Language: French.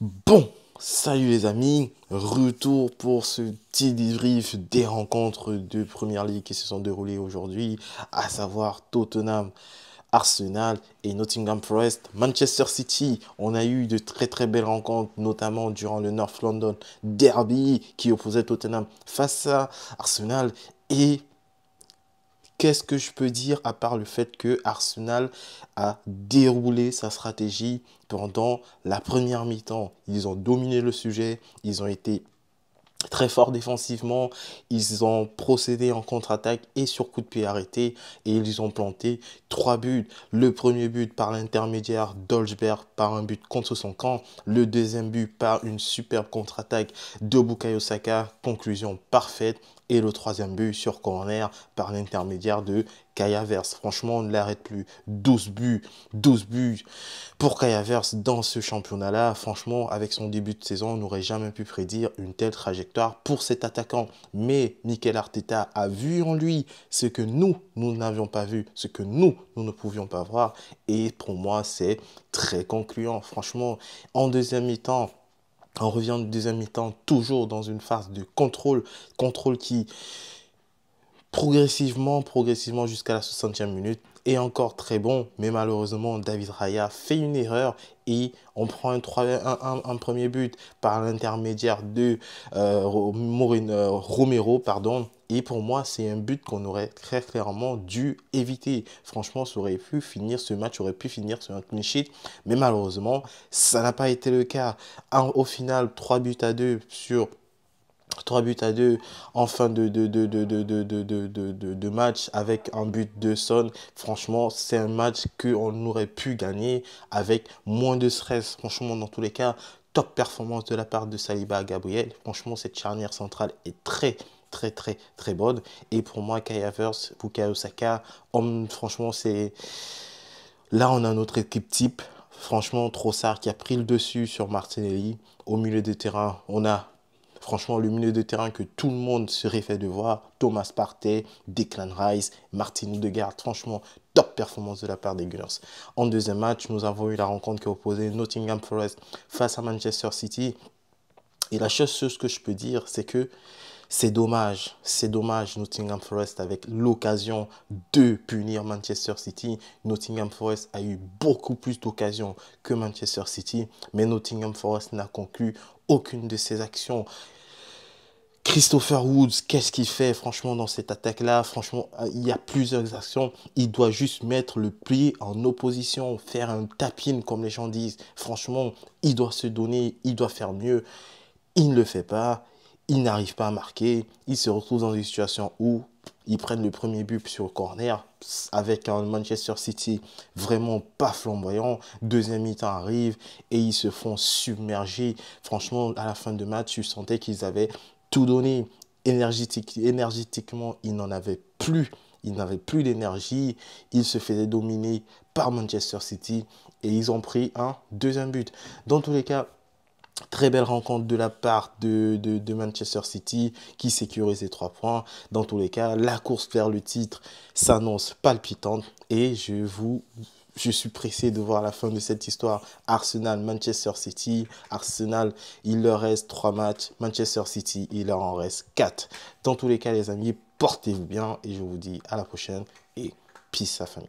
Bon, salut les amis, retour pour ce petit débrief des rencontres de Première Ligue qui se sont déroulées aujourd'hui, à savoir Tottenham, Arsenal et Nottingham Forest, Manchester City. On a eu de très très belles rencontres, notamment durant le North London Derby qui opposait Tottenham face à Arsenal. Et qu'est-ce que je peux dire à part le fait que Arsenal a déroulé sa stratégie pendant la première mi-temps. Ils ont dominé le sujet, ils ont été très forts défensivement, ils ont procédé en contre-attaque et sur coup de pied arrêté et ils ont planté 3 buts. Le premier but par l'intermédiaire d'Olsberg par un but contre son camp, le deuxième but par une superbe contre-attaque de Bukayo Saka, conclusion parfaite, et le troisième but sur corner par l'intermédiaire de Kai Havertz. Franchement, on ne l'arrête plus. 12 buts pour Kai Havertz dans ce championnat-là. Franchement, avec son début de saison, on n'aurait jamais pu prédire une telle trajectoire pour cet attaquant. Mais Mikel Arteta a vu en lui ce que nous n'avions pas vu, ce que nous ne pouvions pas voir. Et pour moi, c'est très concluant. Franchement, en deuxième mi-temps, on revient en deuxième mi-temps, toujours dans une phase de contrôle qui progressivement jusqu'à la 60e minute est encore très bon, mais malheureusement David Raya fait une erreur et on prend un premier but par l'intermédiaire de Romero, pardon. Et pour moi, c'est un but qu'on aurait très clairement dû éviter. Franchement, ça aurait pu finir, ce match aurait pu finir sur un clean sheet, mais malheureusement, ça n'a pas été le cas. Au final, 3 buts à 2 sur 3 buts à 2 en fin de match avec un but de Son. Franchement, c'est un match qu'on aurait pu gagner avec moins de stress. Franchement, dans tous les cas, top performance de la part de Saliba Gabriel. Franchement, cette charnière centrale est très bonne. Et pour moi, Kai Havertz, Bukayo Saka, franchement, c'est... Là, on a notre équipe type. Franchement, Trossard qui a pris le dessus sur Martinelli. Au milieu de terrain, on a franchement le milieu de terrain que tout le monde serait fait de voir. Thomas Partey, Declan Rice, Martin Odegaard. Franchement, top performance de la part des Gunners. En deuxième match, nous avons eu la rencontre qui opposait Nottingham Forest face à Manchester City. Et la chose que je peux dire, c'est que c'est dommage Nottingham Forest avec l'occasion de punir Manchester City. Nottingham Forest a eu beaucoup plus d'occasions que Manchester City, mais Nottingham Forest n'a conclu aucune de ses actions. Christopher Woods, qu'est-ce qu'il fait franchement dans cette attaque-là? Franchement, il y a plusieurs actions. Il doit juste mettre le pied en opposition, faire un tap-in comme les gens disent. Franchement, il doit se donner, il doit faire mieux. Il ne le fait pas, il n'arrive pas à marquer, il se retrouve dans une situation où ils prennent le premier but sur corner avec un Manchester City vraiment pas flamboyant. Deuxième mi-temps arrive et ils se font submerger. Franchement, à la fin de match, tu sentais qu'ils avaient tout donné énergétiquement. Ils n'en avaient plus. Ils n'avaient plus d'énergie. Ils se faisaient dominer par Manchester City et ils ont pris un deuxième but. Dans tous les cas, très belle rencontre de la part de Manchester City qui sécurise les 3 points. Dans tous les cas, la course vers le titre s'annonce palpitante et je suis pressé de voir la fin de cette histoire. Arsenal, Manchester City. Arsenal, il leur reste 3 matchs. Manchester City, il leur en reste 4. Dans tous les cas, les amis, portez-vous bien et je vous dis à la prochaine et peace à famille.